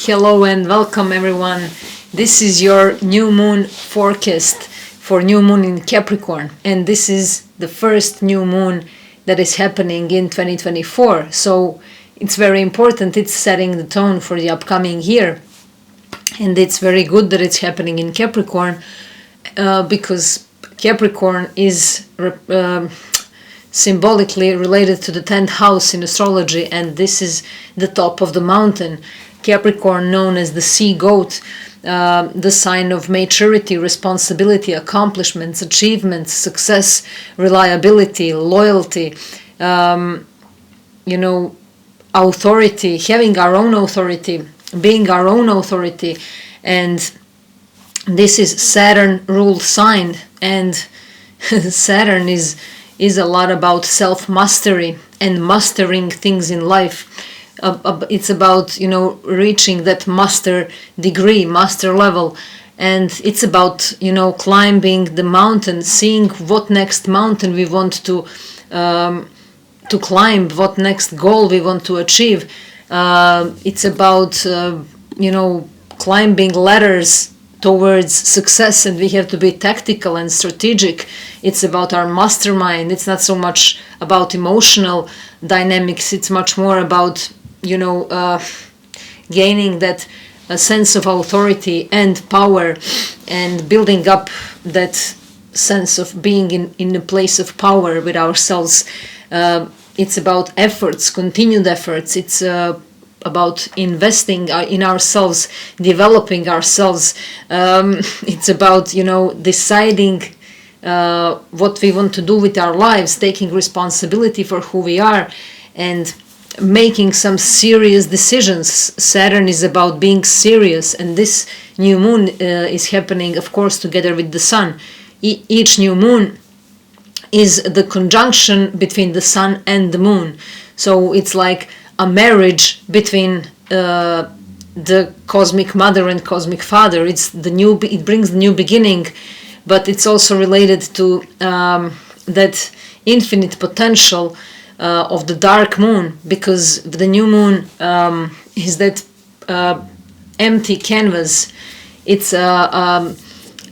Hello and welcome everyone. This is your new moon forecast for new moon in Capricorn, and this is the first new moon that is happening in 2024. So it's very important. It's setting the tone for the upcoming year, and it's very good that it's happening in Capricorn because Capricorn is symbolically related to the 10th house in astrology, and this is the top of the mountain. Capricorn, known as the sea goat, the sign of maturity, responsibility, accomplishments, achievements, success, reliability, loyalty, authority, having our own authority, being our own authority. And this is Saturn ruled sign, and Saturn is a lot about self-mastery and mastering things in life. It's about, reaching that master degree, master level. And it's about, climbing the mountain, seeing what next mountain we want to climb, what next goal we want to achieve. It's about, climbing ladders towards success, and we have to be tactical and strategic. It's about our mastermind. It's not so much about emotional dynamics. It's much more about, gaining that sense of authority and power, and building up that sense of being in a place of power with ourselves. It's about efforts, continued efforts. It's about investing in ourselves, developing ourselves. It's about, deciding what we want to do with our lives, taking responsibility for who we are, and making some serious decisions. Saturn is about being serious, and this new moon is happening, of course, together with the sun. Each new moon is the conjunction between the sun and the moon. So it's like a marriage between the cosmic mother and cosmic father. It brings the new beginning, but it's also related to that infinite potential of the dark moon, because the new moon is that empty canvas. It's a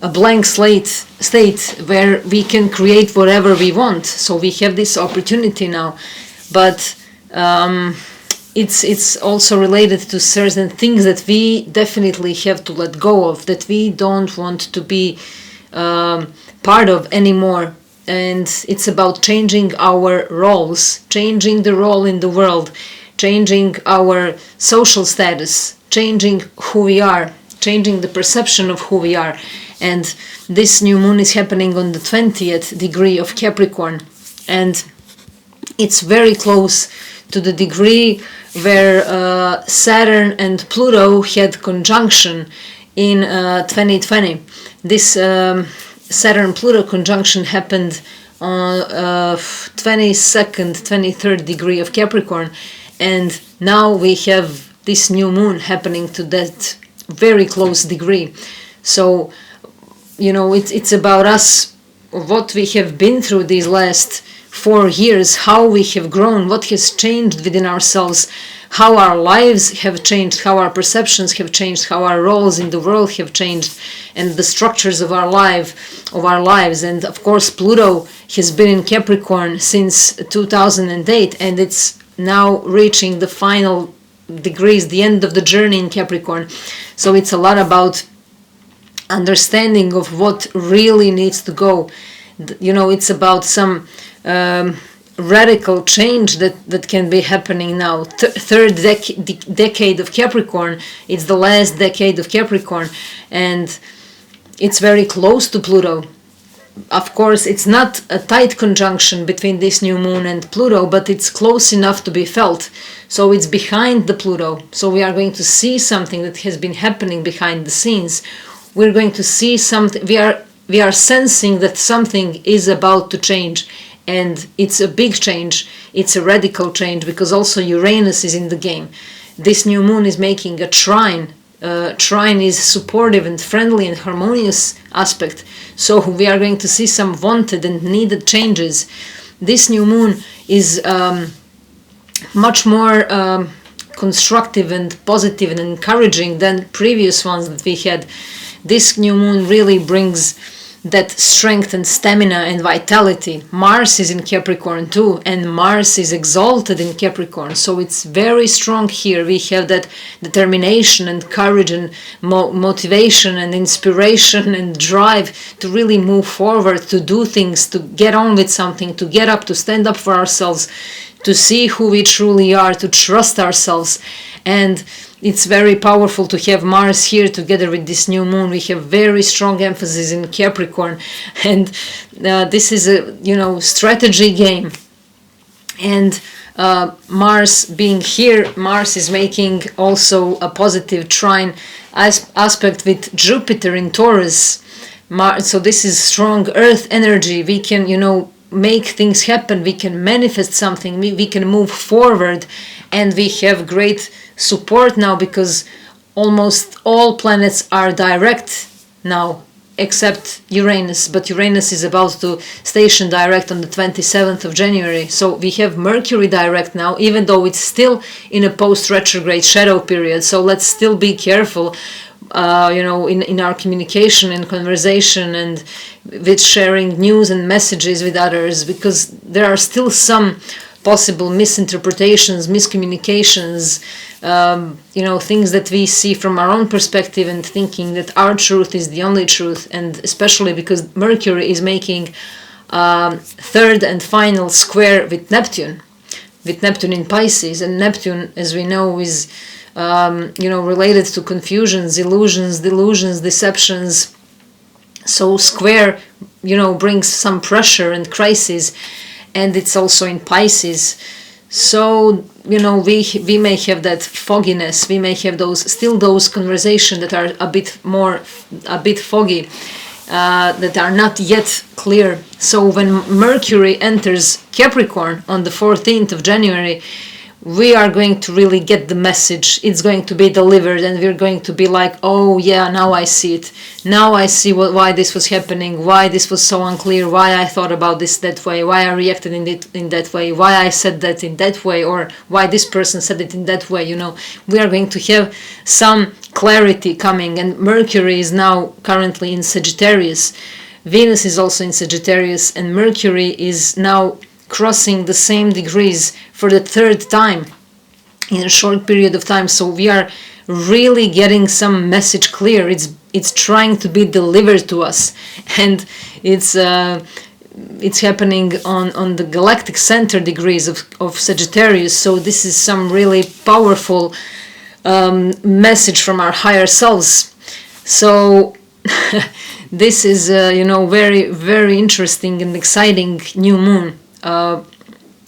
blank state where we can create whatever we want. So we have this opportunity now, but it's also related to certain things that we definitely have to let go of, that we don't want to be part of anymore. And it's about changing our roles, changing the role in the world, changing our social status, changing who we are, changing the perception of who we are. And this new moon is happening on the 20th degree of Capricorn, and it's very close to the degree where Saturn and Pluto had conjunction in 2020. This Saturn-Pluto conjunction happened on 22nd, 23rd degree of Capricorn, and now we have this new moon happening to that very close degree. So, it's about us, what we have been through these last 4 years, how we have grown, what has changed within ourselves, how our lives have changed, how our perceptions have changed, how our roles in the world have changed, and the structures of our lives. And of course, Pluto has been in Capricorn since 2008, and it's now reaching the final degrees, the end of the journey in Capricorn. So it's a lot about understanding of what really needs to go. It's about some radical change that can be happening now. Third decade of Capricorn, it's the last decade of Capricorn, and it's very close to Pluto. Of course, it's not a tight conjunction between this new moon and Pluto, but it's close enough to be felt. So it's behind the Pluto. So we are going to see something that has been happening behind the scenes. We're going to see something. We are sensing that something is about to change, and it's a big change. It's a radical change, because also Uranus is in the game. This new moon is making a trine. Trine is supportive and friendly and harmonious aspect. So we are going to see some wanted and needed changes. This new moon is much more constructive and positive and encouraging than previous ones that we had. This new moon really brings that strength and stamina and vitality. Mars is in Capricorn too, and Mars is exalted in Capricorn, so it's very strong here. We have that determination and courage and motivation and inspiration and drive to really move forward, to do things, to get on with something, to get up, to stand up for ourselves, to see who we truly are, to trust ourselves. And it's very powerful to have Mars here together with this new moon. We have very strong emphasis in Capricorn, and this is a strategy game. And Mars being here, Mars is making also a positive trine aspect with Jupiter in Taurus. So this is strong Earth energy. We can make things happen, we can manifest something, we can move forward, and we have great support now because almost all planets are direct now except Uranus, but Uranus is about to station direct on the 27th of January. So we have Mercury direct now, even though it's still in a post-retrograde shadow period, so let's still be careful in our communication and conversation and with sharing news and messages with others, because there are still some possible misinterpretations, miscommunications, things that we see from our own perspective and thinking that our truth is the only truth. And especially because Mercury is making third and final square with Neptune in Pisces, and Neptune, as we know, is related to confusions, illusions, delusions, deceptions. So square, brings some pressure and crisis, and it's also in Pisces. So, we may have that fogginess, we may have those conversations that are a bit foggy, that are not yet clear. So when Mercury enters Capricorn on the 14th of January, we are going to really get the message. It's going to be delivered, and we're going to be like, oh yeah, now I see it. Now I see why this was happening, why this was so unclear, why I thought about this that way, why I reacted in that way, why I said that in that way, or why this person said it in that way. We are going to have some clarity coming, and Mercury is now currently in Sagittarius. Venus is also in Sagittarius, and Mercury is now crossing the same degrees for the third time in a short period of time. So we are really getting some message clear. It's trying to be delivered to us, and it's happening on the galactic center degrees of Sagittarius. So this is some really powerful message from our higher selves. So this is very, very interesting and exciting new moon.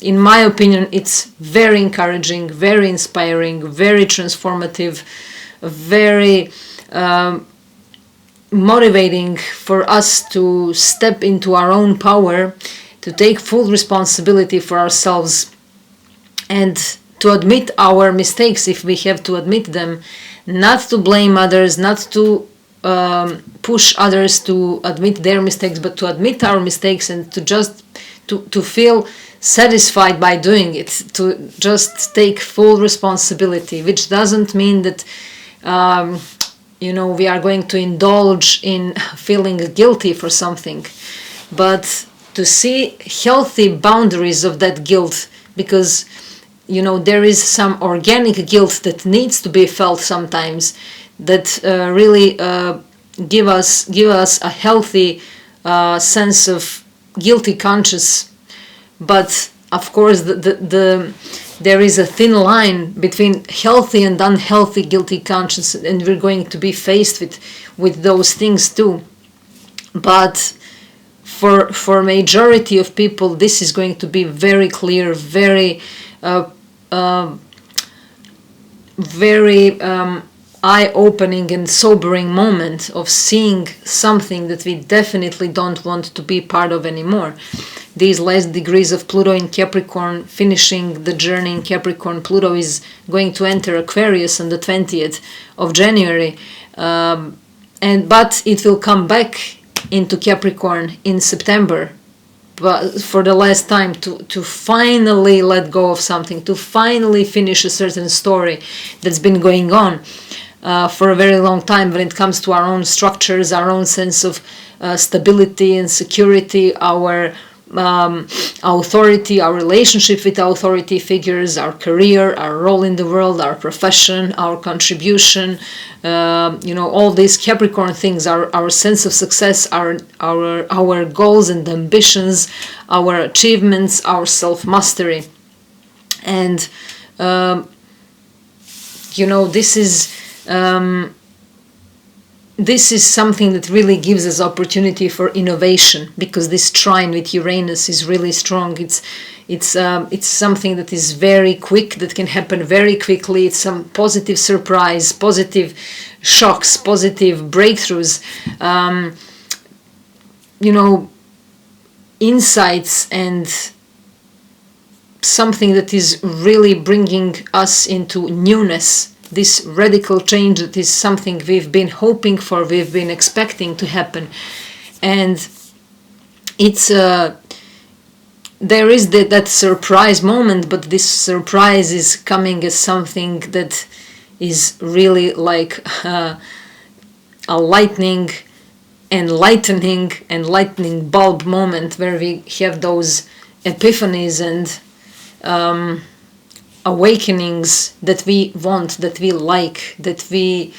In my opinion, it's very encouraging, very inspiring, very transformative, very motivating for us to step into our own power, to take full responsibility for ourselves, and to admit our mistakes if we have to admit them, not to blame others, not to push others to admit their mistakes, but to admit our mistakes and to just to feel satisfied by doing it, to just take full responsibility, which doesn't mean that we are going to indulge in feeling guilty for something, but to see healthy boundaries of that guilt, because there is some organic guilt that needs to be felt sometimes, that really give us a healthy sense of guilty conscience. But of course there is a thin line between healthy and unhealthy guilty conscience, and we're going to be faced with those things too. But for majority of people, this is going to be very clear, very eye-opening and sobering moment of seeing something that we definitely don't want to be part of anymore. These last degrees of Pluto in Capricorn, finishing the journey in Capricorn. Pluto is going to enter Aquarius on the 20th of January, but it will come back into Capricorn in September, for the last time to finally let go of something, to finally finish a certain story that's been going on for a very long time when it comes to our own structures, our own sense of stability and security, our authority, our relationship with authority figures, our career, our role in the world, our profession, our contribution, all these Capricorn things, our sense of success, our goals and ambitions, our achievements, our self-mastery. And this is something that really gives us opportunity for innovation, because this trine with Uranus is really strong. It's something that is very quick, that can happen very quickly. It's some positive surprise, positive shocks, positive breakthroughs, insights, and something that is really bringing us into newness. This radical change that is something we've been hoping for, we've been expecting to happen. And it's there is that surprise moment, but this surprise is coming as something that is really like a enlightening bulb moment, where we have those epiphanies and awakenings that we want, that we like, that we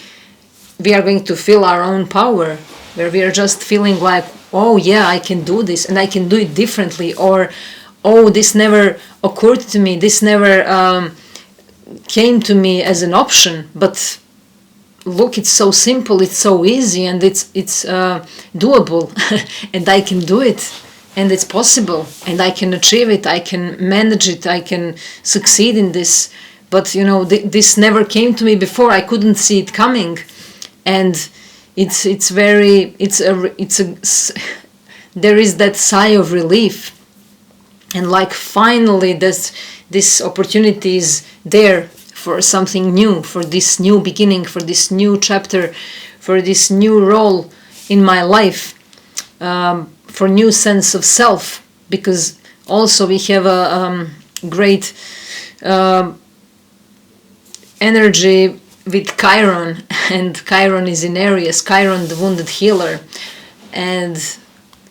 are going to feel our own power, where we are just feeling like, oh yeah, I can do this and I can do it differently, or oh, this never occurred to me, this never came to me as an option, but look, it's so simple, it's so easy, and it's doable and I can do it. And it's possible, and I can achieve it, I can manage it, I can succeed in this. But this never came to me before, I couldn't see it coming. And there is that sigh of relief, and like finally this opportunity is there for something new, for this new beginning, for this new chapter, for this new role in my life. For new sense of self, because also we have a great energy with Chiron, and Chiron is in Aries, Chiron the wounded healer, and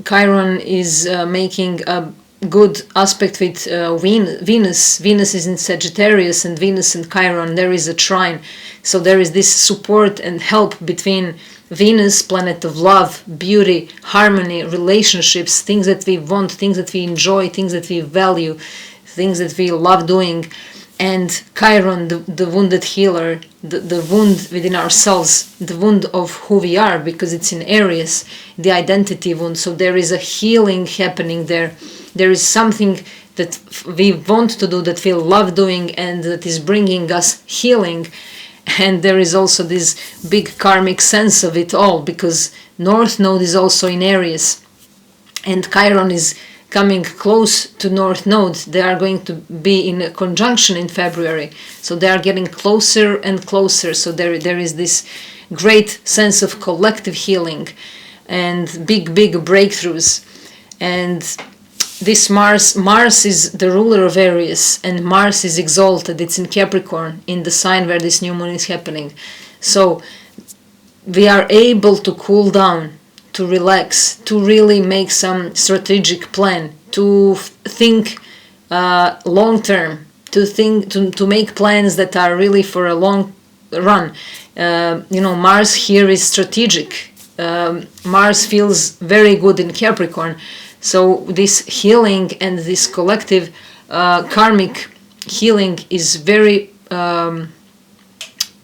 Chiron is making a good aspect with Venus. Venus is in Sagittarius, and Venus and Chiron, there is a trine, so there is this support and help between Venus, planet of love, beauty, harmony, relationships, things that we want, things that we enjoy, things that we value, things that we love doing, and Chiron, the wounded healer, the wound within ourselves, the wound of who we are, because it's in Aries, the identity wound. So there is a healing happening there. There is something that we want to do, that we love doing, and that is bringing us healing. And there is also this big karmic sense of it all, because North Node is also in Aries, and Chiron is coming close to North Node. They are going to be in a conjunction in February, so they are getting closer and closer. So there is this great sense of collective healing and big breakthroughs. And this Mars is the ruler of Aries, and Mars is exalted. It's in Capricorn, in the sign where this new moon is happening. So we are able to cool down, to relax, to really make some strategic plan, to think long term, to make plans that are really for a long run. Mars here is strategic. Mars feels very good in Capricorn. So this healing and this collective karmic healing is very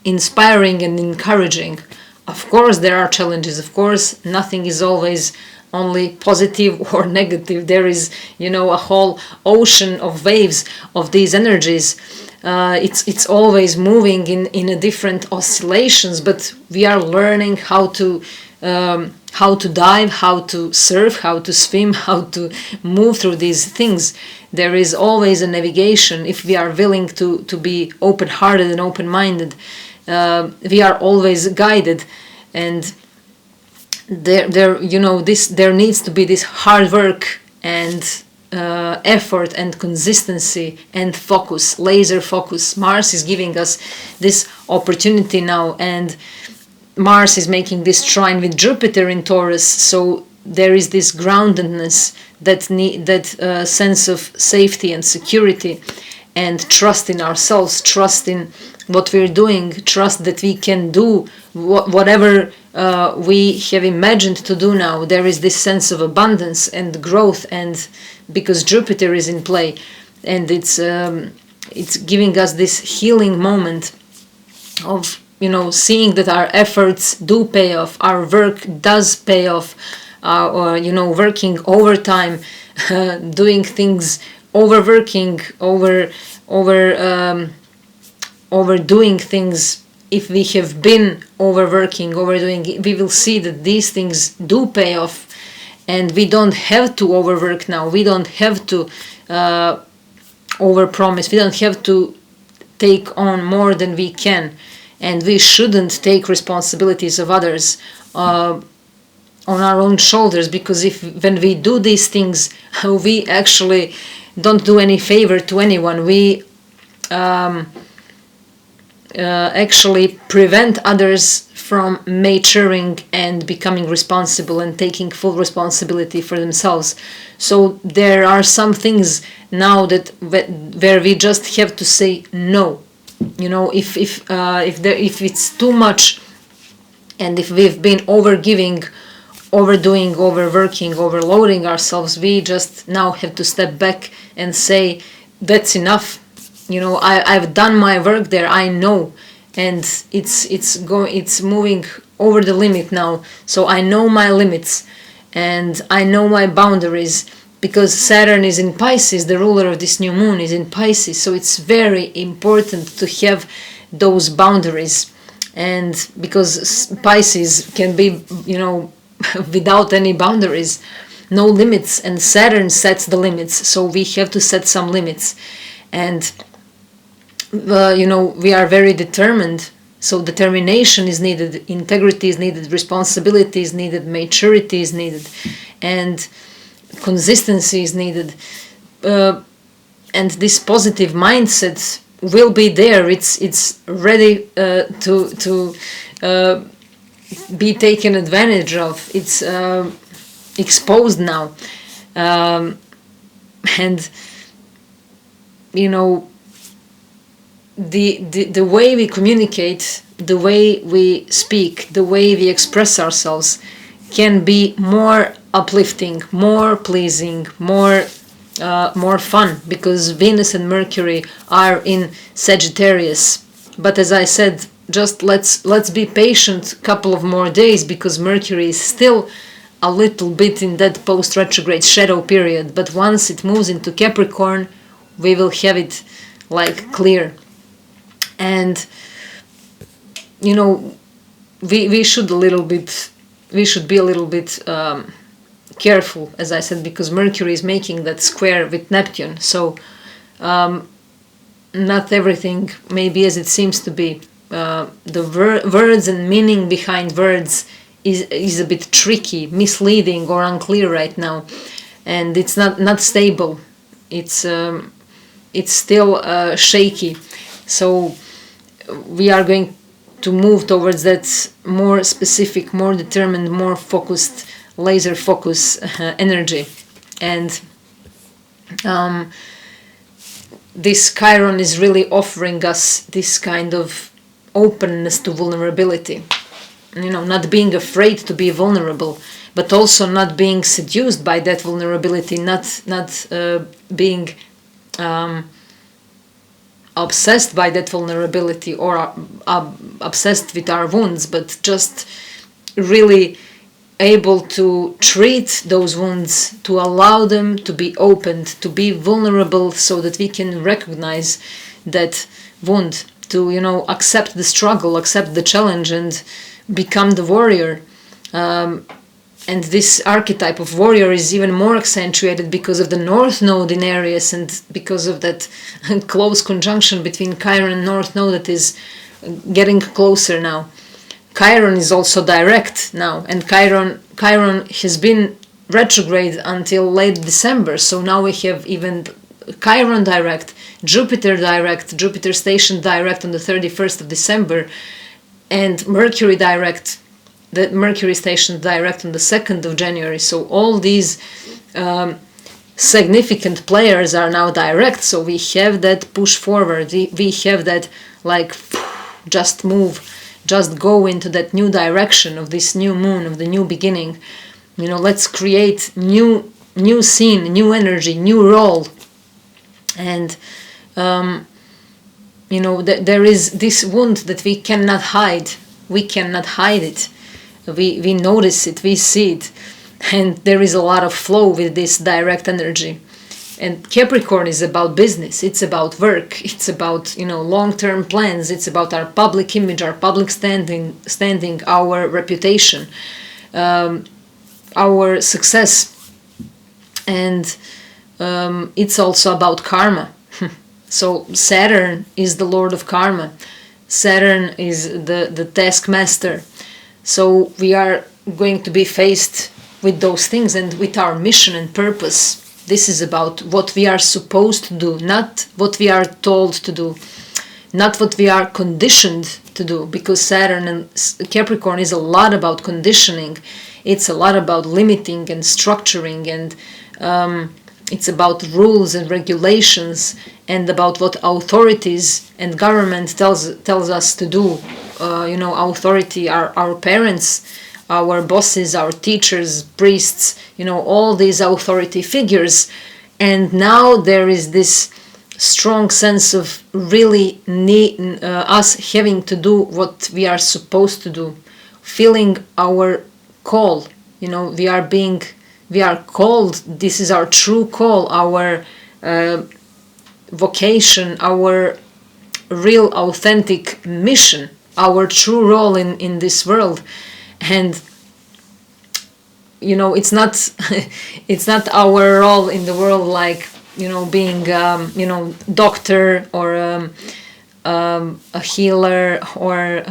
inspiring and encouraging. Of course, there are challenges. Of course, nothing is always only positive or negative. There is, a whole ocean of waves of these energies. It's always moving in a different oscillations, but we are learning how to dive, how to surf, how to swim, how to move through these things. There is always a navigation if we are willing to be open-hearted and open-minded. We are always guided, and there needs to be this hard work and effort and consistency and focus, laser focus. Mars is giving us this opportunity now, and Mars is making this trine with Jupiter in Taurus, so there is this groundedness, that sense of safety and security and trust in ourselves, trust in what we're doing, trust that we can do whatever we have imagined to do now. There is this sense of abundance and growth, and because Jupiter is in play, and it's giving us this healing moment of seeing that our efforts do pay off, our work does pay off, or working overtime, doing things, overworking, overdoing things. If we have been overworking, overdoing, we will see that these things do pay off, and we don't have to overwork now. We don't have to overpromise. We don't have to take on more than we can, and we shouldn't take responsibilities of others on our own shoulders, because when we do these things, we actually don't do any favor to anyone. We actually prevent others from maturing and becoming responsible and taking full responsibility for themselves. So there are some things now where we just have to say no. If it's too much, and if we've been overgiving, overdoing, overworking, overloading ourselves, we just now have to step back and say, that's enough. I've done my work there, I know, and it's moving over the limit now. So I know my limits, and I know my boundaries, because Saturn is in Pisces, the ruler of this new moon is in Pisces. So it's very important to have those boundaries, and because Pisces can be, without any boundaries, no limits, and Saturn sets the limits. So we have to set some limits, and we are very determined. So determination is needed, integrity is needed, responsibility is needed, maturity is needed, and consistency is needed, and this positive mindset will be there. It's ready to be taken advantage of. It's exposed now, and the way we communicate, the way we speak, the way we express ourselves can be more uplifting, more pleasing, more fun, because Venus and Mercury are in Sagittarius. But as I said, just let's be patient a couple of more days, because Mercury is still a little bit in that post-retrograde shadow period. But once it moves into Capricorn, we will have it clear. And we should be a little bit careful, as I said, because Mercury is making that square with Neptune. So not everything may be as it seems to be. The words and meaning behind words is a bit tricky, misleading, or unclear right now, and it's not stable. It's still shaky. So we are going to move towards that more specific, more determined, more focused, laser focus energy. And this Chiron is really offering us this kind of openness to vulnerability. Not being afraid to be vulnerable, but also not being seduced by that vulnerability, not being obsessed by that vulnerability, or obsessed with our wounds, but just really able to treat those wounds, to allow them to be opened, to be vulnerable, so that we can recognize that wound, to accept the struggle, accept the challenge, and become the warrior. And this archetype of warrior is even more accentuated because of the North Node in Aries, and because of that close conjunction between Chiron and North Node that is getting closer now. Chiron is also direct now, and Chiron has been retrograde until late December. So now we have even Chiron direct, Jupiter station direct on the 31st of December, and Mercury direct, the Mercury station direct on the 2nd of January. So all these significant players are now direct. So we have that push forward. We have that like just move, just go into that new direction of this new moon, of the new beginning. Let's create new scene, new energy, new role. And there is this wound that we cannot hide. We cannot hide it. We notice it, we see it. And there is a lot of flow with this direct energy. And Capricorn is about business, it's about work, it's about long-term plans, it's about our public image, our public standing, our reputation, our success. And it's also about karma. So Saturn is the Lord of Karma. Saturn is the taskmaster. So we are going to be faced with those things and with our mission and purpose. This is about what we are supposed to do, not what we are told to do, not what we are conditioned to do, because Saturn and Capricorn is a lot about conditioning. It's a lot about limiting and structuring, and it's about rules and regulations, and about what authorities and government tells us to do. Authority are our parents, our bosses, our teachers, priests, all these authority figures. And now there is this strong sense of really us having to do what we are supposed to do, feeling our call. We are called. This is our true call, our vocation, our real authentic mission, our true role in this world. And it's not it's not our role in the world, like being doctor or a healer or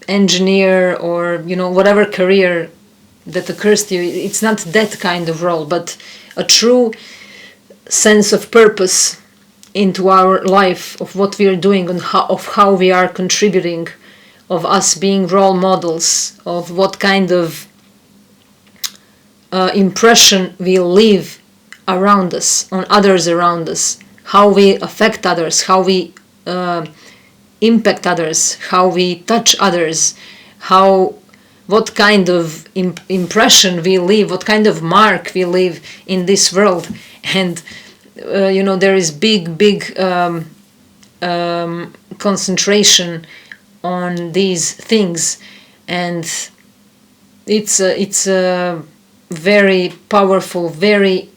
engineer or whatever career that occurs to you. It's not that kind of role, but a true sense of purpose into our life, of what we are doing and how we are contributing, of us being role models, of what kind of impression we leave around us, on others around us, how we affect others, how we impact others, how we touch others, what kind of impression we leave, what kind of mark we leave in this world. And there is big concentration on these things, and it's a very powerful, very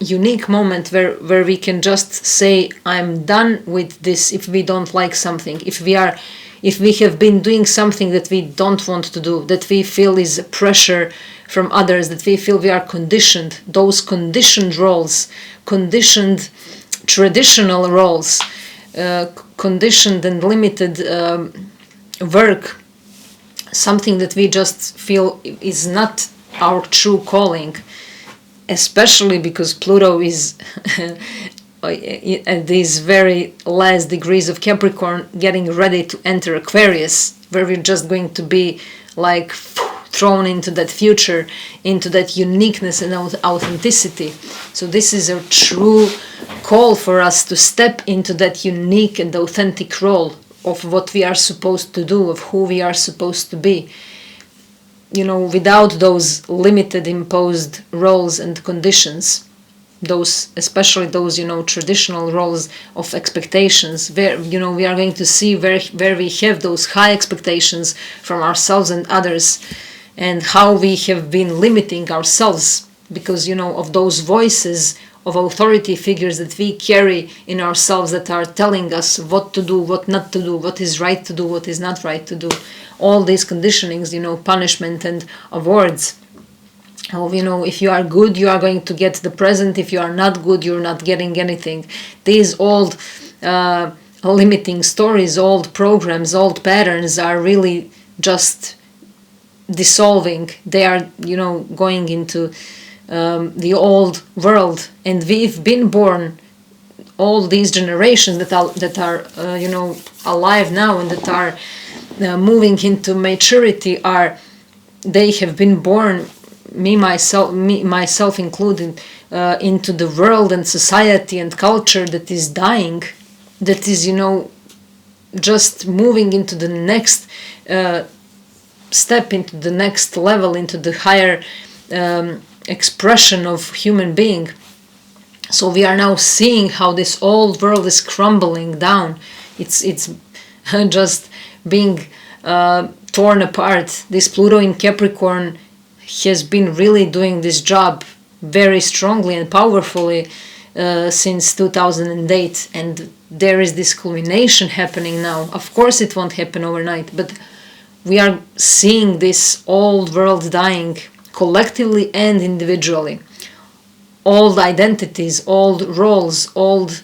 unique moment where we can just say, I'm done with this. If we don't like something, if we have been doing something that we don't want to do, that we feel is pressure from others, that we feel we are conditioned, those conditioned roles, conditioned traditional roles, conditioned and limited work, something that we just feel is not our true calling, especially because Pluto is at these very last degrees of Capricorn, getting ready to enter Aquarius, where we're just going to be like thrown into that future, into that uniqueness and authenticity. So this is a true call for us to step into that unique and authentic role of what we are supposed to do, of who we are supposed to be. Without those limited imposed roles and conditions, especially those traditional roles of expectations, where we are going to see where we have those high expectations from ourselves and others, and how we have been limiting ourselves because of those voices of authority figures that we carry in ourselves, that are telling us what to do, what not to do, what is right to do, what is not right to do. All these conditionings, punishment and awards. If you are good, you are going to get the present. If you are not good, you're not getting anything. These old limiting stories, old programs, old patterns are really just dissolving. They are, going into the old world, and we've been born. All these generations that are alive now and that are moving into maturity they have been born, myself included, into the world and society and culture that is dying, that is just moving into the next step, into the next level, into the higher expression of human being. So we are now seeing how this old world is crumbling down. It's just being torn apart. This Pluto in Capricorn has been really doing this job very strongly and powerfully since 2008, and there is this culmination happening now. Of course it won't happen overnight, but we are seeing this old world dying collectively and individually. Old identities, old roles, old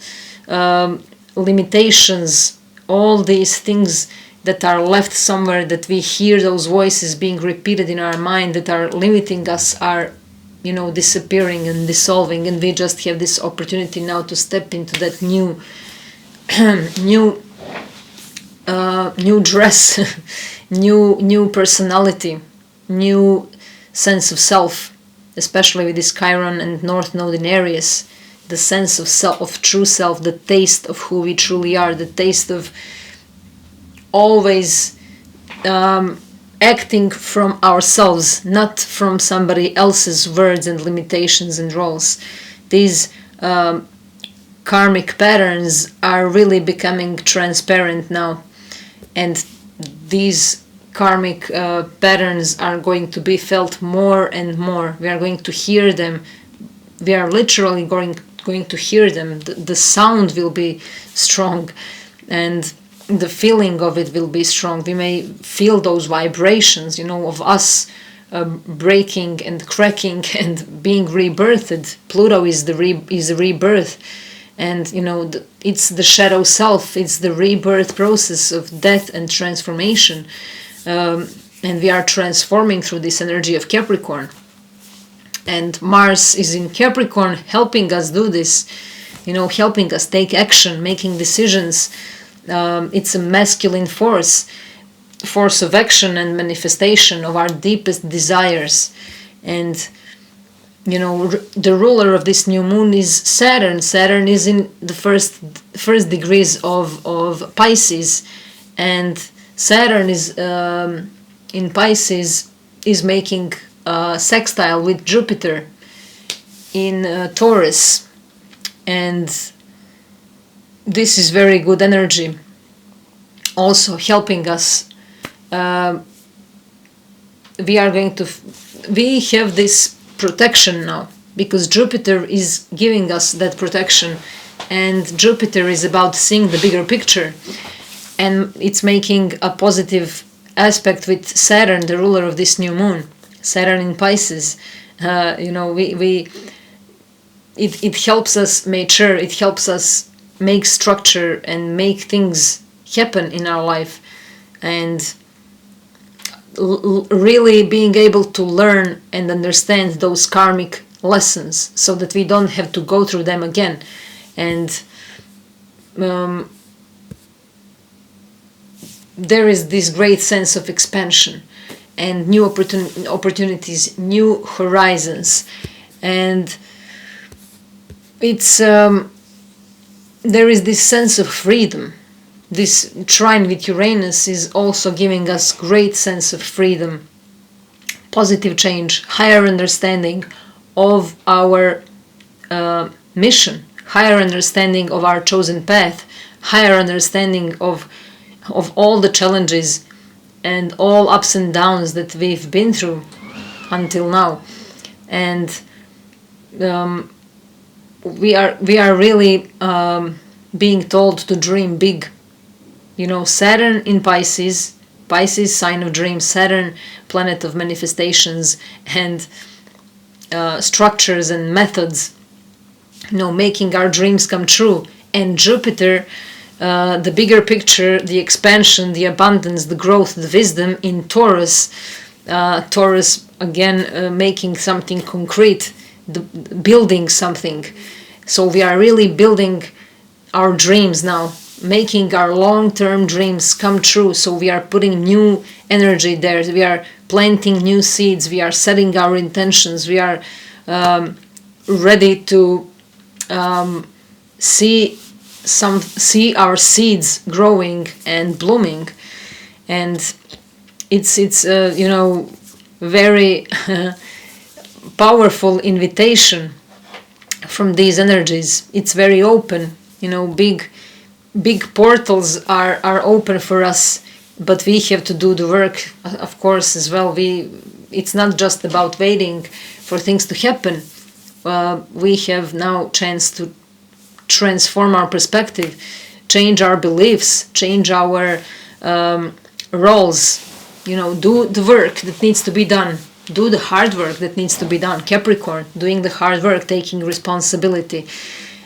limitations, all these things that are left somewhere, that we hear those voices being repeated in our mind that are limiting us, are disappearing and dissolving, and we just have this opportunity now to step into that new new dress, new personality, new sense of self, especially with this Chiron and North Node in Aries, the sense of self, of true self, the taste of who we truly are, the taste of always acting from ourselves, not from somebody else's words and limitations and roles. These karmic patterns are really becoming transparent now, and these karmic patterns are going to be felt more and more. We are going to hear them. We are literally going to hear them. The sound will be strong, and the feeling of it will be strong. We may feel those vibrations, of us breaking and cracking and being rebirthed. Pluto is the rebirth, and it's the shadow self. It's the rebirth process of death and transformation. And we are transforming through this energy of Capricorn. And Mars is in Capricorn, helping us do this, helping us take action, making decisions. It's a masculine force of action and manifestation of our deepest desires. And, the ruler of this new moon is Saturn. Saturn is in the first degrees of Pisces, and Saturn is in Pisces, is making sextile with Jupiter in Taurus, and this is very good energy, also helping us. We have this protection now, because Jupiter is giving us that protection, and Jupiter is about seeing the bigger picture. And it's making a positive aspect with Saturn, the ruler of this new moon. Saturn in Pisces. It helps us mature. It helps us make structure and make things happen in our life. And really being able to learn and understand those karmic lessons so that we don't have to go through them again. And there is this great sense of expansion and new opportunities, new horizons, and it's there is this sense of freedom. This trine with Uranus is also giving us great sense of freedom, positive change, higher understanding of our mission, higher understanding of our chosen path, higher understanding of all the challenges and all ups and downs that we've been through until now. And we are really being told to dream big. Saturn in Pisces, sign of dreams, Saturn, planet of manifestations and structures and methods, making our dreams come true. And Jupiter, the bigger picture, the expansion, the abundance, the growth, the wisdom in Taurus, Taurus again, making something concrete, building something. So we are really building our dreams now, making our long-term dreams come true. So we are putting new energy there, we are planting new seeds, we are setting our intentions, we are ready to see our seeds growing and blooming. And it's very powerful invitation from these energies. It's very open, big portals are open for us, but we have to do the work, of course, as well. It's not just about waiting for things to happen. We have now chance to transform our perspective, change our beliefs, change our roles, do the work that needs to be done, do the hard work that needs to be done. Capricorn, doing the hard work, taking responsibility,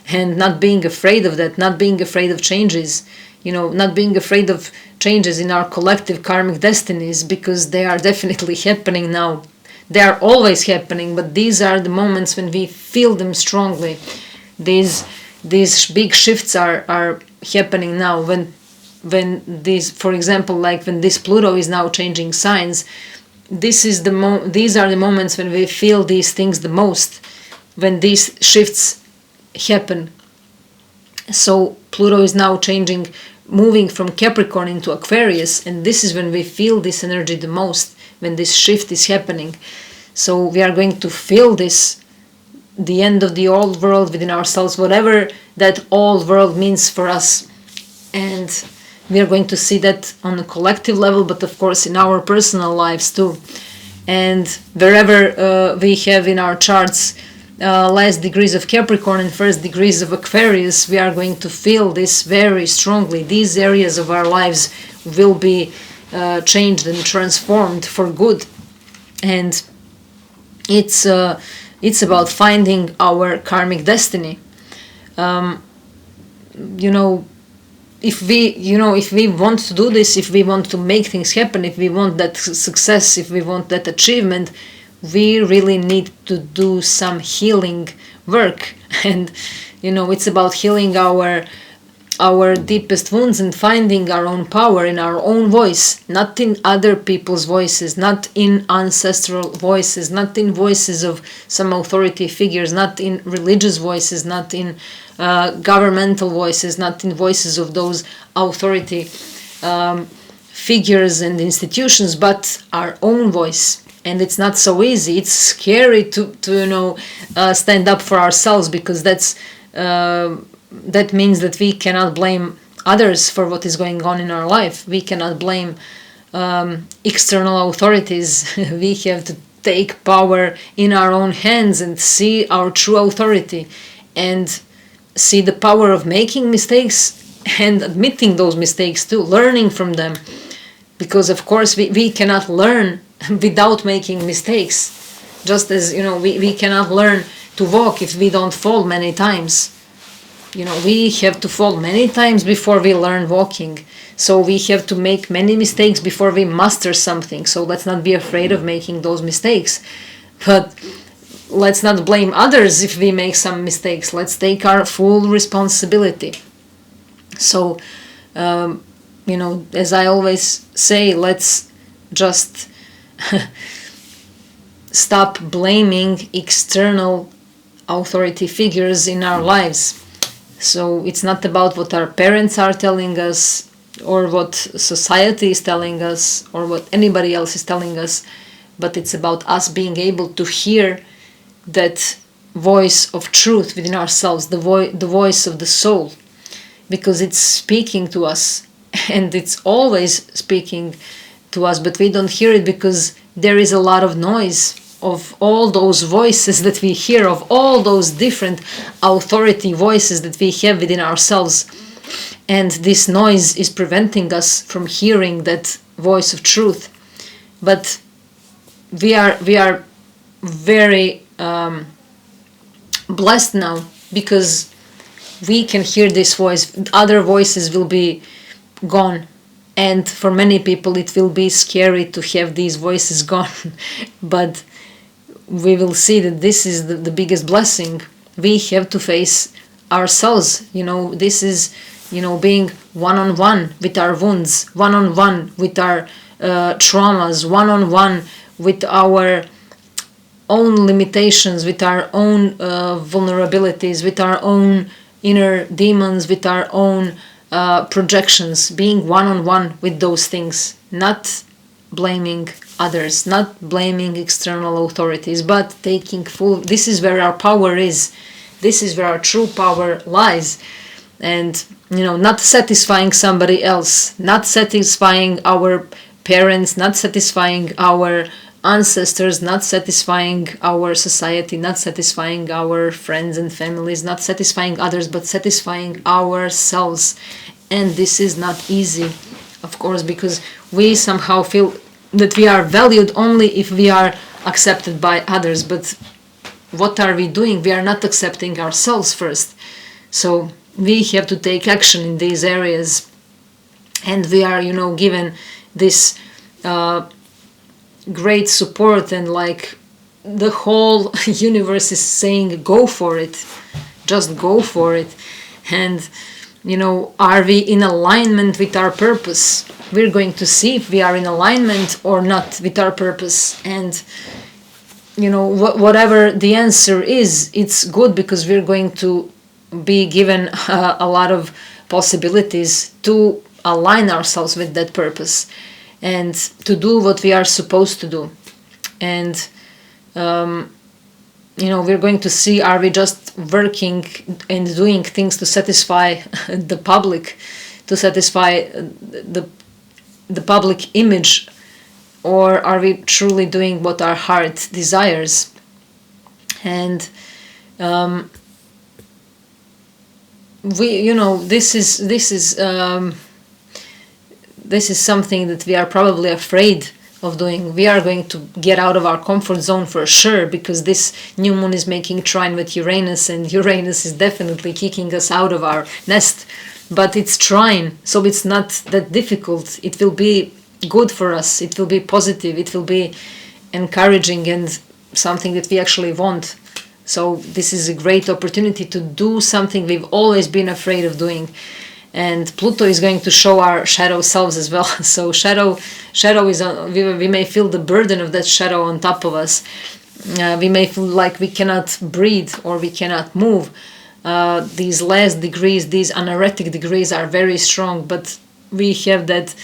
and not being afraid of that, not being afraid of changes, not being afraid of changes in our collective karmic destinies, because they are definitely happening now. They are always happening, but these are the moments when we feel them strongly. These big shifts are happening now, when these, for example, like when this Pluto is now changing signs. These are the moments when we feel these things the most, when these shifts happen. So Pluto is now changing, moving from Capricorn into Aquarius, and this is when we feel this energy the most, when this shift is happening. So we are going to feel this, the end of the old world within ourselves, whatever that old world means for us. And we are going to see that on a collective level, but of course in our personal lives too. And wherever we have in our charts last degrees of Capricorn and first degrees of Aquarius, we are going to feel this very strongly. These areas of our lives will be changed and transformed for good. And it's about finding our karmic destiny. If we want to do this, if we want to make things happen, if we want that success, if we want that achievement, we really need to do some healing work. And it's about healing our deepest wounds and finding our own power in our own voice, not in other people's voices, not in ancestral voices, not in voices of some authority figures, not in religious voices, not in governmental voices, not in voices of those authority figures and institutions, but our own voice. And it's not so easy. It's scary to stand up for ourselves, because that means that we cannot blame others for what is going on in our life. We cannot blame external authorities. We have to take power in our own hands and see our true authority, and see the power of making mistakes and admitting those mistakes too, learning from them. Because of course we cannot learn without making mistakes. Just as we cannot learn to walk if we don't fall many times. We have to fall many times before we learn walking. So we have to make many mistakes before we master something. So let's not be afraid of making those mistakes. But let's not blame others if we make some mistakes. Let's take our full responsibility. So, as I always say, let's just stop blaming external authority figures in our lives. So it's not about what our parents are telling us, or what society is telling us, or what anybody else is telling us, but it's about us being able to hear that voice of truth within ourselves, the voice of the soul, because it's speaking to us, and it's always speaking to us, but we don't hear it because there is a lot of noise of all those voices that we hear, of all those different authority voices that we have within ourselves. And this noise is preventing us from hearing that voice of truth. But we are very blessed now, because we can hear this voice. Other voices will be gone, And for many people it will be scary to have these voices gone. But we will see that this is the biggest blessing. We have to face ourselves. This is, being one-on-one with our wounds, one-on-one with our traumas, one-on-one with our own limitations, with our own vulnerabilities, with our own inner demons, with our own projections, being one-on-one with those things, not blaming others, not blaming external authorities, but taking full. This is where our power is. This is where our true power lies. And, not satisfying somebody else, not satisfying our parents, not satisfying our ancestors, not satisfying our society, not satisfying our friends and families, not satisfying others, but satisfying ourselves. And this is not easy, of course, because we somehow feel that we are valued only if we are accepted by others. But what are we doing? We are not accepting ourselves first. So we have to take action in these areas. And we are, given this great support, and like the whole universe is saying, go for it. Just go for it. And are we in alignment with our purpose? We're going to see if we are in alignment or not with our purpose. And whatever the answer is, it's good, because we're going to be given a lot of possibilities to align ourselves with that purpose and to do what we are supposed to do. And we're going to see, are we just working and doing things to satisfy the public, to satisfy the public image, or are we truly doing what our heart desires? And this is something that we are probably afraid of doing. We are going to get out of our comfort zone for sure, because this new moon is making trine with Uranus, and Uranus is definitely kicking us out of our nest. But it's trine, so it's not that difficult. It will be good for us. It will be positive. It will be encouraging and something that we actually want. So this is a great opportunity to do something we've always been afraid of doing. And Pluto is going to show our shadow selves as well. So shadow is we may feel the burden of that shadow on top of us. We may feel like we cannot breathe or we cannot move. These last degrees, these anaretic degrees, are very strong, but we have that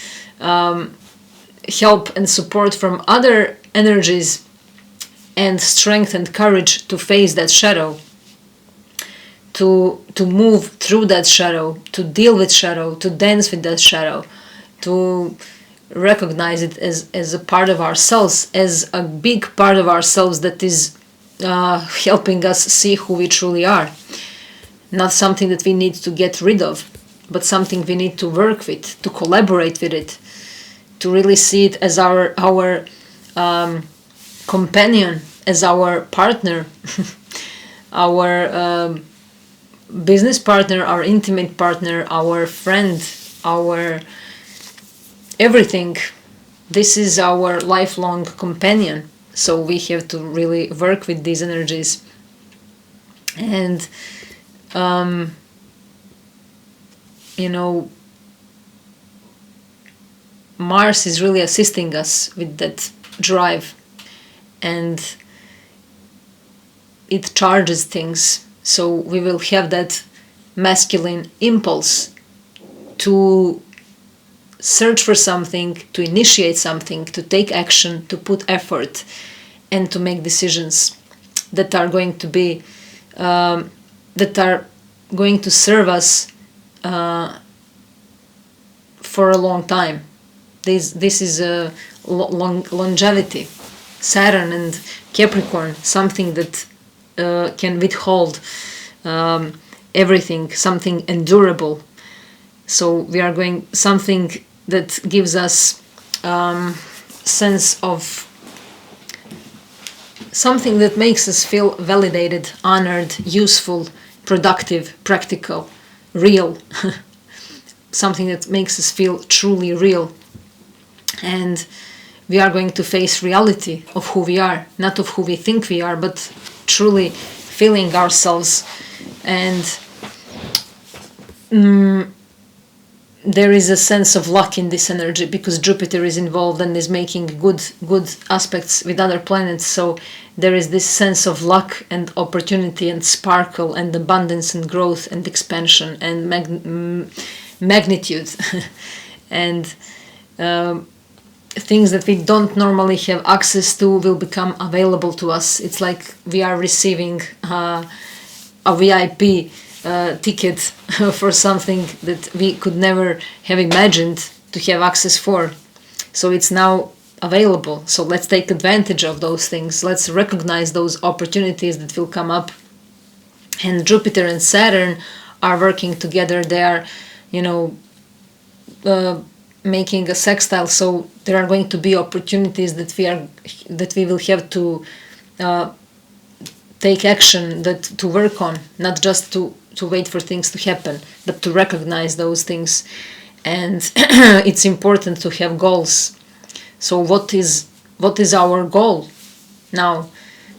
help and support from other energies and strength and courage to face that shadow, to move through that shadow, to deal with shadow, to dance with that shadow, to recognize it as a part of ourselves, as a big part of ourselves that is helping us see who we truly are. Not something that we need to get rid of, but something we need to work with, to collaborate with it, to really see it as our companion, as our partner, our business partner, our intimate partner, our friend, our everything. This is our lifelong companion. So we have to really work with these energies. And Mars is really assisting us with that drive, and it charges things. So we will have that masculine impulse to search for something, to initiate something, to take action, to put effort, and to make decisions that are going to be to serve us for a long time. This is a longevity. Saturn and Capricorn, something that can withhold everything, something endurable. So we are going something that gives us sense of something that makes us feel validated, honored, useful, productive, practical, real. something that makes us feel truly real. And we are going to face reality of who we are, not of who we think we are, but truly feeling ourselves. And there is a sense of luck in this energy because Jupiter is involved and is making good aspects with other planets. So there is this sense of luck and opportunity and sparkle and abundance and growth and expansion and magnitude and things that we don't normally have access to will become available to us. It's like we are receiving a VIP ticket for something that we could never have imagined to have access for. So it's now available. So let's take advantage of those things. Let's recognize those opportunities that will come up. And Jupiter and Saturn are working together. They are, making a sextile. So there are going to be opportunities that we will have to take action, that to work on, not just to wait for things to happen, but to recognize those things. And it's important to have goals. So what is our goal now?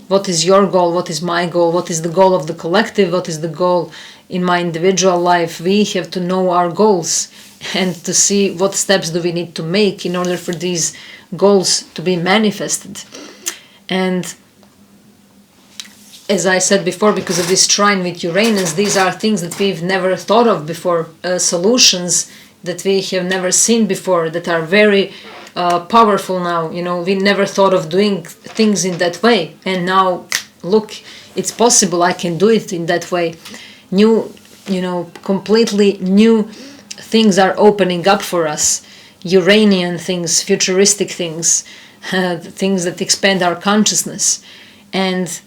What is your goal? What is my goal? What is the goal of the collective? What is the goal in my individual life? We have to know our goals and to see what steps do we need to make in order for these goals to be manifested. And as I said before, because of this trine with Uranus, these are things that we've never thought of before, solutions that we have never seen before, that are very powerful now. We never thought of doing things in that way. And now, look, it's possible. I can do it in that way. New, completely new things are opening up for us. Uranian things, futuristic things, things that expand our consciousness. And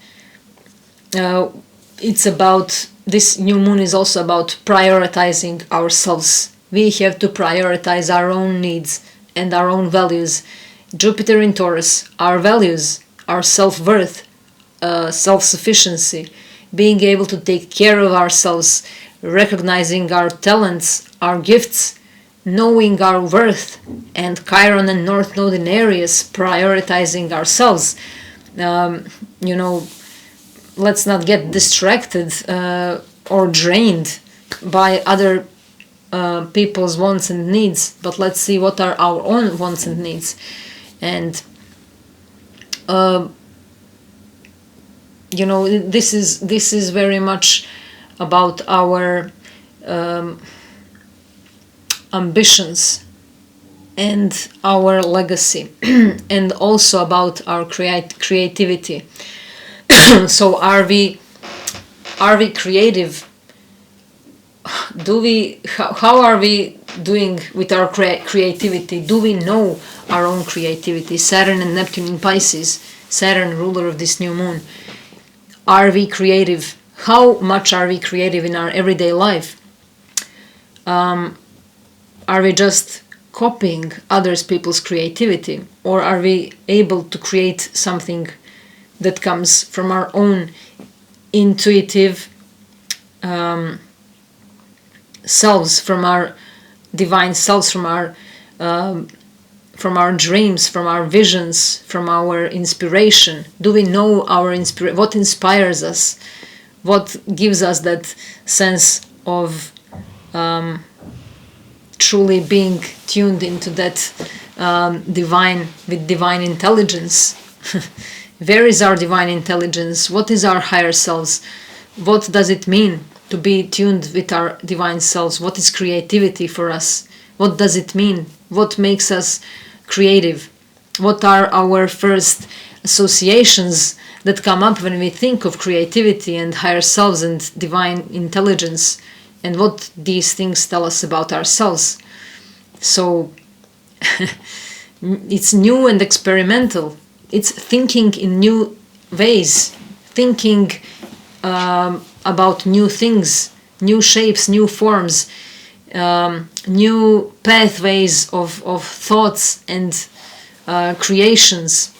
it's about, this new moon is also about prioritizing ourselves. We have to prioritize our own needs and our own values. Jupiter in Taurus, our values, our self-worth, self-sufficiency, being able to take care of ourselves, recognizing our talents, our gifts, knowing our worth, and Chiron and North Node in Aries, prioritizing ourselves. Let's not get distracted or drained by other people's wants and needs, but let's see what are our own wants and needs. And this is very much about our ambitions and our legacy, and also about our creativity. So are we creative? How are we doing with our creativity? Do we know our own creativity? Saturn and Neptune in Pisces, Saturn ruler of this new moon. Are we creative? How much are we creative in our everyday life? Are we just copying other people's creativity, or are we able to create something that comes from our own intuitive selves, from our divine selves, from our dreams, from our visions, from our inspiration? Do we know what inspires us? What gives us that sense of truly being tuned into that divine intelligence? Where is our divine intelligence? What is our higher selves? What does it mean to be tuned with our divine selves? What is creativity for us? What does it mean? What makes us creative? What are our first associations that come up when we think of creativity and higher selves and divine intelligence, and what these things tell us about ourselves? So it's new and experimental. It's thinking in new ways, thinking about new things, new shapes, new forms, new pathways of thoughts and creations.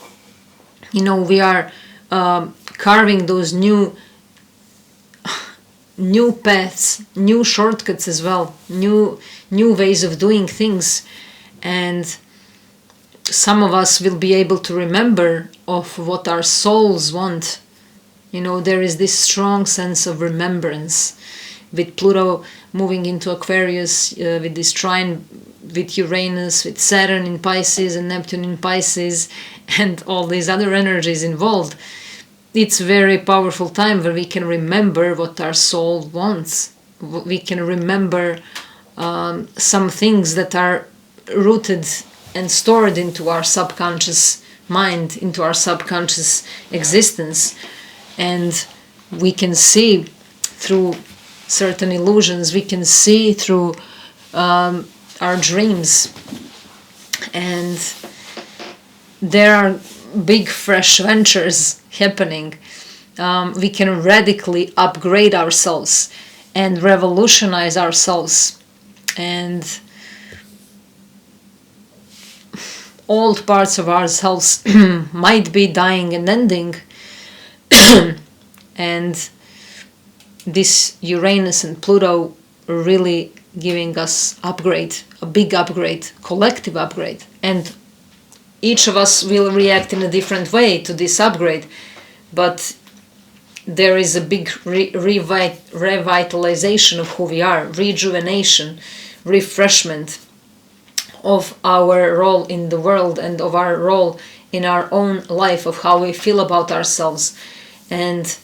We are carving those new new paths, new shortcuts as well, new ways of doing things. And some of us will be able to remember of what our souls want. There is this strong sense of remembrance with Pluto moving into Aquarius, with this trine with Uranus, with Saturn in Pisces and Neptune in Pisces, and all these other energies involved. It's a very powerful time where we can remember what our soul wants. We can remember some things that are rooted and stored into our subconscious mind, into our subconscious existence. And we can see through certain illusions, we can see through our dreams. And there are big fresh ventures happening. We can radically upgrade ourselves and revolutionize ourselves. And old parts of ourselves might be dying and ending. And this Uranus and Pluto are really giving us upgrade, a big upgrade, collective upgrade. And each of us will react in a different way to this upgrade. But there is a big revitalization of who we are, rejuvenation, refreshment of our role in the world and of our role in our own life, of how we feel about ourselves. And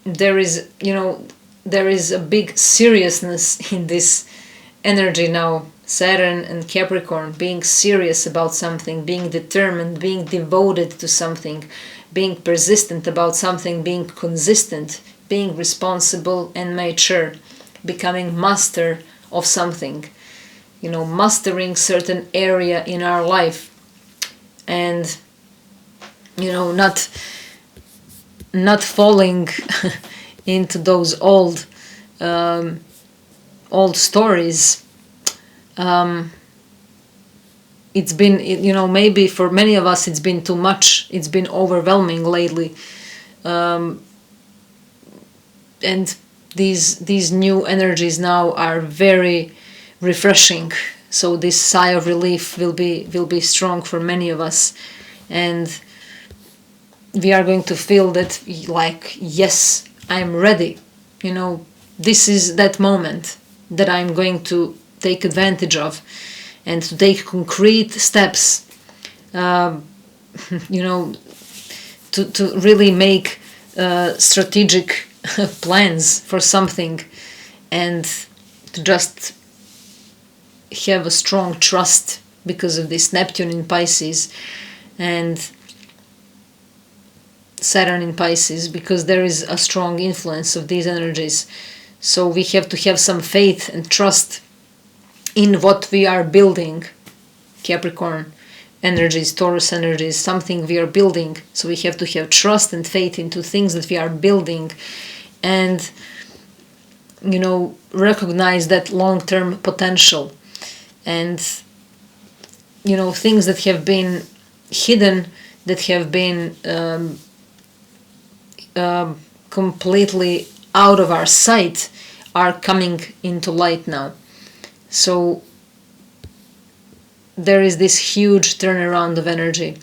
there is a big seriousness in this energy now. Saturn and Capricorn, being serious about something, being determined, being devoted to something, being persistent about something, being consistent, being responsible and mature, becoming master of something, mastering certain area in our life. And not falling into those old stories. It's been, maybe for many of us it's been too much. It's been overwhelming lately. And these new energies now are very refreshing. So this sigh of relief will be strong for many of us. And we are going to feel that, like, yes, I'm ready. This is that moment that I'm going to take advantage of, and to take concrete steps, to really make strategic plans for something, and to just have a strong trust because of this Neptune in Pisces and Saturn in Pisces, because there is a strong influence of these energies. So we have to have some faith and trust in what we are building. Capricorn energies, Taurus energies, something we are building. So we have to have trust and faith into things that we are building, and recognize that long-term potential. And things that have been hidden, that have been completely out of our sight, are coming into light now. So there is this huge turnaround of energy.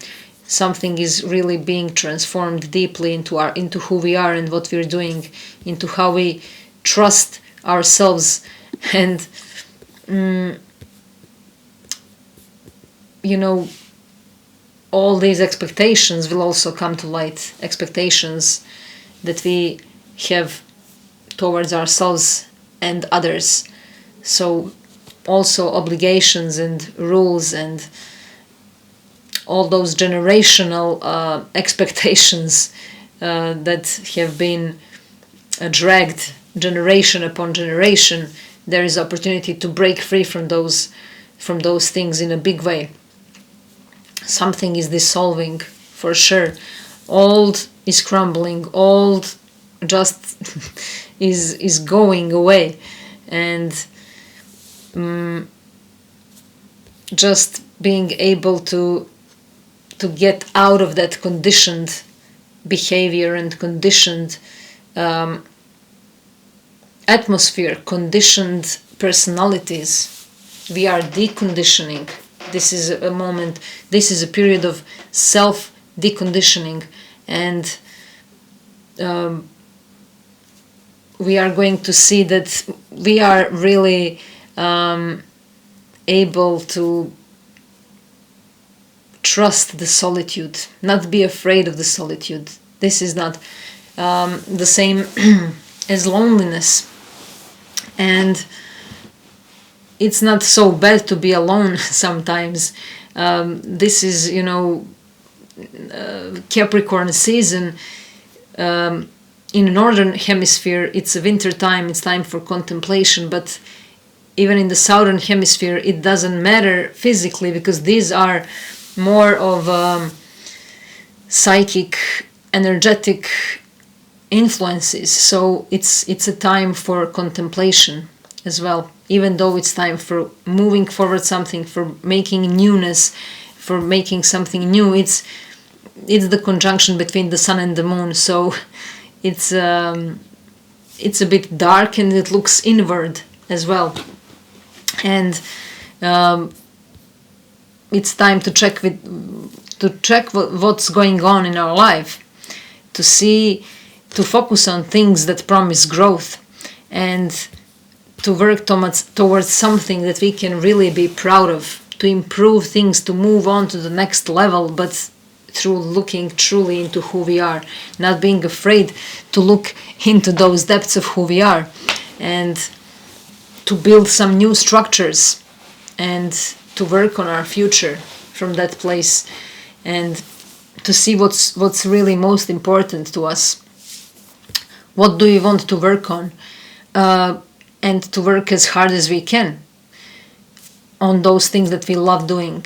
Something is really being transformed deeply into who we are and what we're doing, into how we trust ourselves. And all these expectations will also come to light. Expectations that we have towards ourselves and others. So also obligations and rules and all those generational expectations that have been dragged generation upon generation. There is opportunity to break free from those things in a big way. Something is dissolving for sure. Old is crumbling. Old just is going away. And just being able to get out of that conditioned behavior and conditioned atmosphere, conditioned personalities. We are deconditioning. This is a moment, this is a period of self-deconditioning, and we are going to see that we are really able to trust the solitude, not be afraid of the solitude. This is not the same as loneliness. And it's not so bad to be alone sometimes. This is, Capricorn season. In the northern hemisphere, it's a winter time, it's time for contemplation, but even in the southern hemisphere, it doesn't matter physically, because these are more of psychic, energetic influences. So it's a time for contemplation as well, even though it's time for moving forward something, for making newness, for making something new. It's the conjunction between the sun and the moon, so it's a bit dark, and it looks inward as well. And it's time to check what's going on in our life, to focus on things that promise growth, and to work towards something that we can really be proud of, to improve things, to move on to the next level, but through looking truly into who we are, not being afraid to look into those depths of who we are, and to build some new structures, and to work on our future from that place, and to see what's really most important to us. What do we want to work on? And to work as hard as we can on those things that we love doing.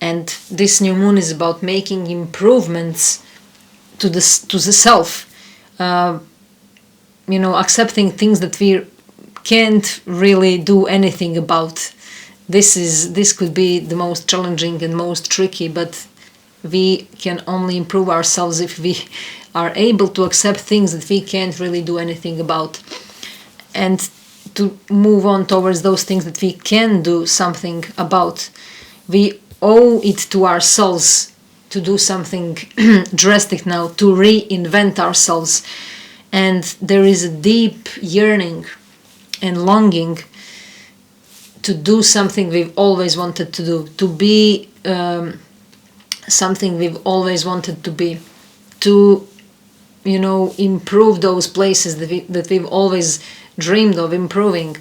And this new moon is about making improvements to the self, accepting things that we can't really do anything about. This could be the most challenging and most tricky, but we can only improve ourselves if we are able to accept things that we can't really do anything about, and to move on towards those things that we can do something about. We owe it to ourselves to do something drastic now, to reinvent ourselves. And there is a deep yearning and longing to do something we've always wanted to do, to be something we've always wanted to be, to improve those places that we've always dreamed of improving.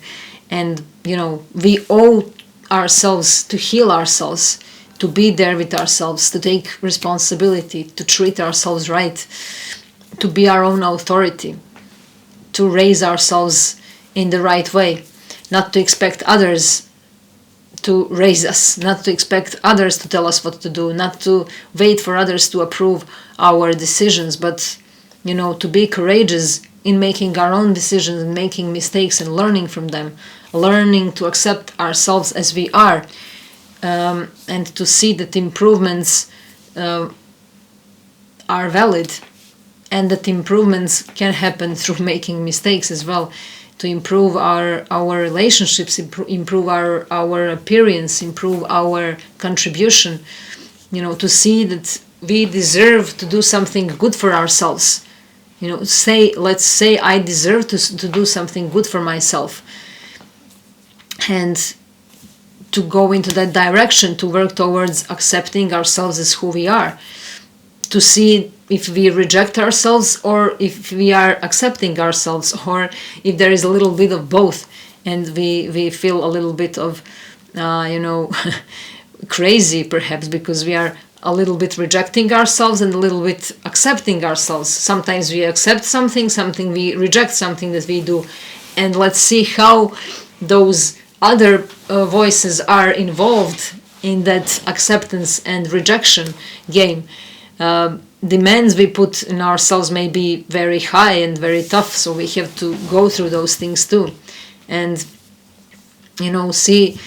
And we owe ourselves to heal ourselves, to be there with ourselves, to take responsibility, to treat ourselves right, to be our own authority, to raise ourselves in the right way, not to expect others to raise us, not to expect others to tell us what to do, not to wait for others to approve our decisions, but to be courageous in making our own decisions and making mistakes and learning from them, learning to accept ourselves as we are, and to see that improvements are valid, and that improvements can happen through making mistakes as well, to improve our relationships, improve our appearance, improve our contribution, to see that we deserve to do something good for ourselves. Let's say I deserve to do something good for myself, and to go into that direction, to work towards accepting ourselves as who we are, to see if we reject ourselves or if we are accepting ourselves, or if there is a little bit of both, and we feel a little bit of crazy perhaps, because we are a little bit rejecting ourselves and a little bit accepting ourselves. Sometimes we accept something we reject something that we do, and let's see how those other voices are involved in that acceptance and rejection game. Demands we put in ourselves may be very high and very tough, so we have to go through those things too, and see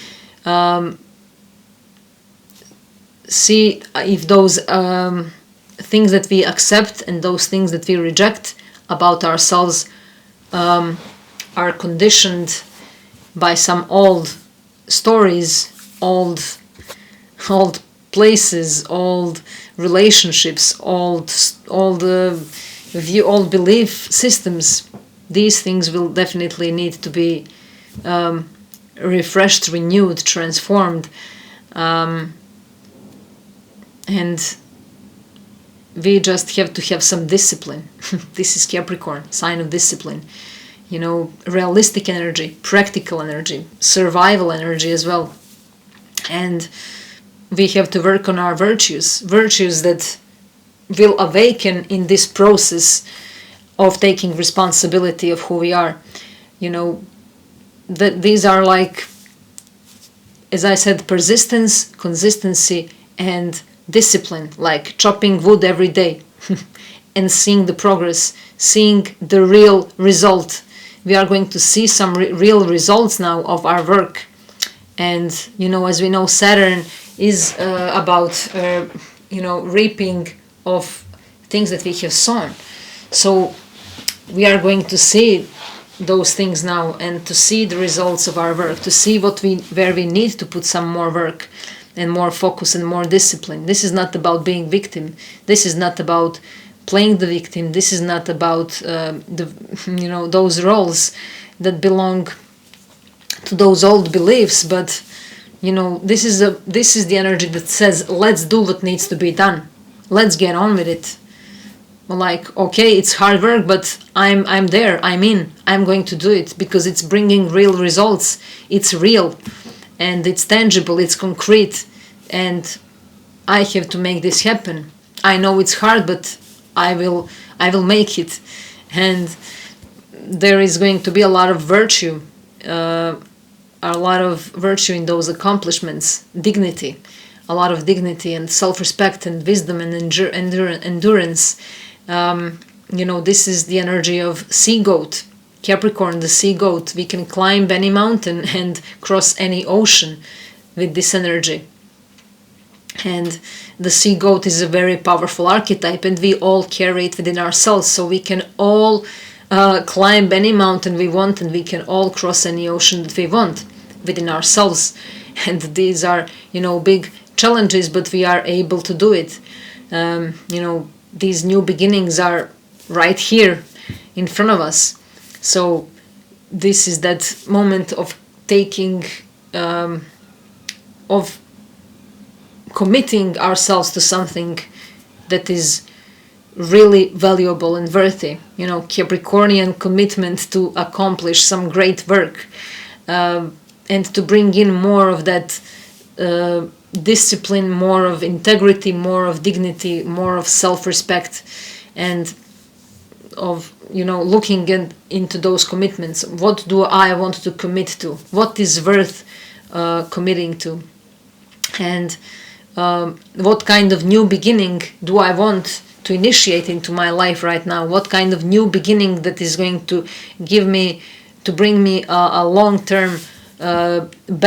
if those things that we accept and those things that we reject about ourselves are conditioned by some old stories, old places, old relationships, old belief systems. These things will definitely need to be refreshed, renewed, transformed, and we just have to have some discipline. This is Capricorn, sign of discipline. Realistic energy, practical energy, survival energy as well. And we have to work on our virtues that will awaken in this process of taking responsibility of who we are. That these are, like, as I said, persistence, consistency, and discipline, like chopping wood every day and seeing the progress, seeing the real result. We are going to see some real results now of our work. And, as we know, Saturn is about, reaping of things that we have sown. So we are going to see those things now and to see the results of our work, to see where we need to put some more work and more focus and more discipline. This is not about being victim. This is not about playing the victim. This is not about those roles that belong to those old beliefs. But this is the energy that says, let's do what needs to be done. Let's get on with it. Like, okay, it's hard work, but I'm there. I'm going to do it because it's bringing real results. It's real. And it's tangible, it's concrete, and I have to make this happen. I know it's hard, but I will make it. And there is going to be a lot of virtue, in those accomplishments, dignity, a lot of dignity and self-respect and wisdom and endurance. This is the energy of sea goat. Capricorn, the sea goat. We can climb any mountain and cross any ocean with this energy. And the sea goat is a very powerful archetype, and we all carry it within ourselves. So we can all climb any mountain we want, and we can all cross any ocean that we want within ourselves. And these are, big challenges, but we are able to do it. These new beginnings are right here in front of us. So this is that moment of taking, of committing ourselves to something that is really valuable and worthy. Capricornian commitment to accomplish some great work, and to bring in more of that discipline, more of integrity, more of dignity, more of self-respect, and of looking into those commitments. What do I want to commit to? What is worth committing to? And what kind of new beginning do I want to initiate into my life right now? What kind of new beginning that is going to bring me a long-term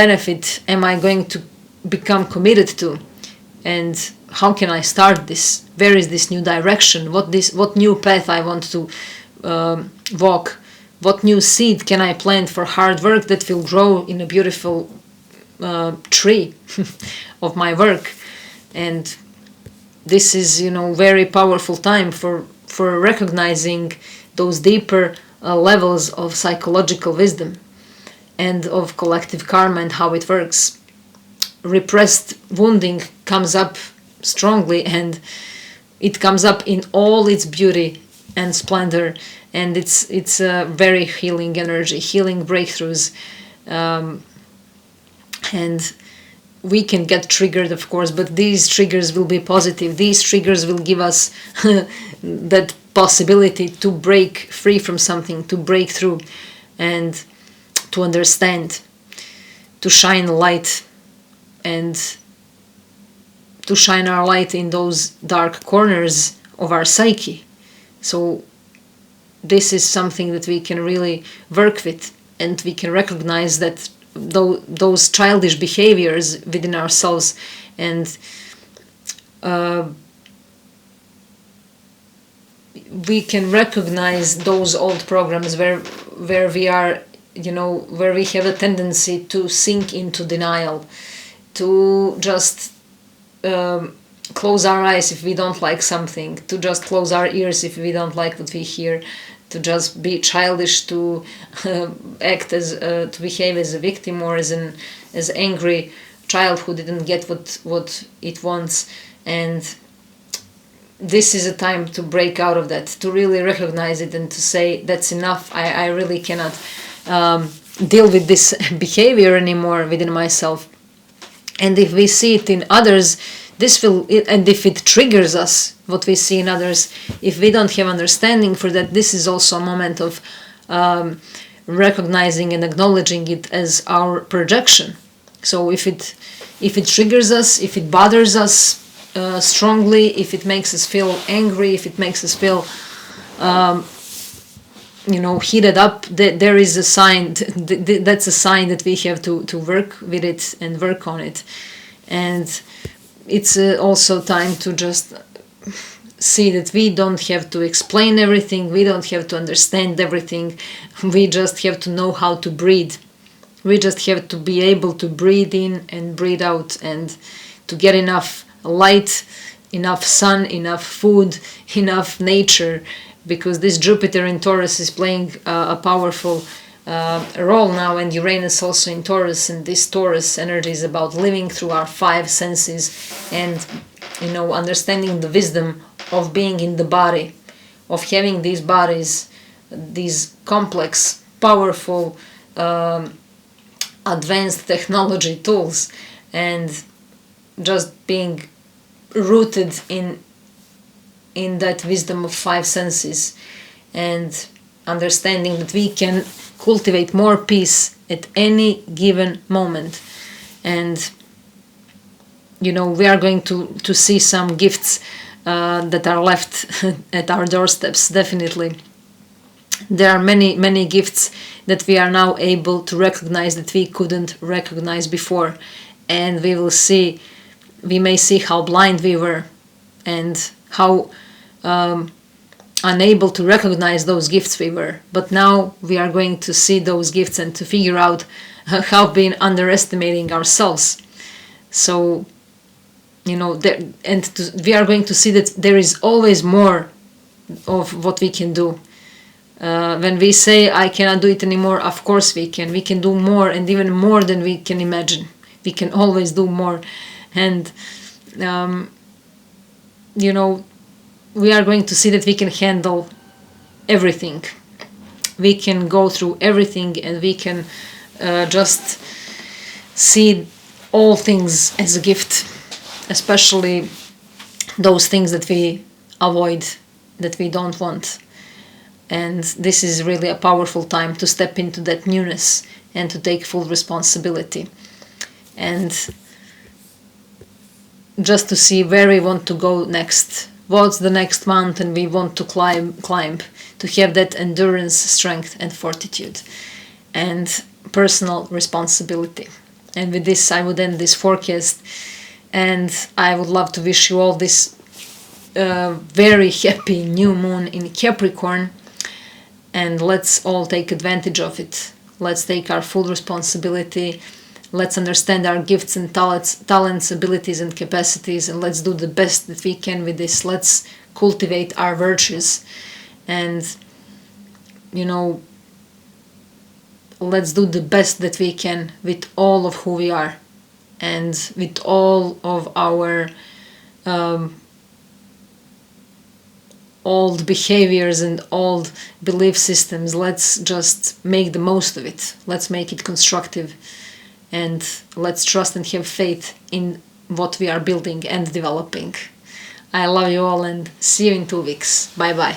benefit am I going to become committed to? And how can I start this? Where is this new direction? What new path I want to walk? What new seed can I plant for hard work that will grow in a beautiful tree of my work? And this is, very powerful time for recognizing those deeper levels of psychological wisdom and of collective karma and how it works. Repressed wounding comes up strongly, and it comes up in all its beauty and splendor, and it's a very healing energy, healing breakthroughs, and we can get triggered, of course, but these triggers will be positive. These triggers will give us that possibility to break free from something, to break through, and to understand, to shine light, and to shine our light in those dark corners of our psyche. So this is something that we can really work with, and we can recognize that those childish behaviors within ourselves, and we can recognize those old programs where we are, where we have a tendency to sink into denial, to just close our eyes if we don't like something, to just close our ears if we don't like what we hear, to just be childish, to act as to behave as a victim or as angry child who didn't get what it wants. And this is a time to break out of that, to really recognize it and to say, that's enough. I really cannot deal with this behavior anymore within myself. And if we see it in others, and if it triggers us, what we see in others, if we don't have understanding for that, this is also a moment of recognizing and acknowledging it as our projection. So if it triggers us, if it bothers us strongly, if it makes us feel angry, if it makes us feel heated up, there is a sign. That's a sign that we have to work with it and work on it. And it's also time to just see that we don't have to explain everything, we don't have to understand everything, we just have to know how to breathe. We just have to be able to breathe in and breathe out, and to get enough light, enough sun, enough food, enough nature, because this Jupiter in Taurus is playing a powerful role now, and Uranus also in Taurus, and this Taurus energy is about living through our 5 senses and understanding the wisdom of being in the body, of having these bodies, these complex, powerful, advanced technology tools, and just being rooted in that wisdom of 5 senses, and understanding that we can cultivate more peace at any given moment. And we are going to see some gifts that are left at our doorsteps. Definitely there are many gifts that we are now able to recognize that we couldn't recognize before, and we may see how blind we were and how unable to recognize those gifts we were. But now we are going to see those gifts and to figure out how we've been underestimating ourselves. So we are going to see that there is always more of what we can do. When we say I cannot do it anymore, of course we can do more, and even more than we can imagine. We can always do more. And we are going to see that we can handle everything. We can go through everything, and we can just see all things as a gift, especially those things that we avoid, that we don't want. And this is really a powerful time to step into that newness and to take full responsibility, and just to see where we want to go next, what's the next mountain we want to climb, to have that endurance, strength and fortitude and personal responsibility. And with this I would end this forecast, and I would love to wish you all this very happy new moon in Capricorn, and let's all take advantage of it. Let's take our full responsibility. Let's understand our gifts and talents, abilities and capacities, and let's do the best that we can with this. Let's cultivate our virtues, and let's do the best that we can with all of who we are, and with all of our old behaviors and old belief systems. Let's just make the most of it. Let's make it constructive, and let's trust and have faith in what we are building and developing. I love you all, and see you in 2 weeks. Bye bye.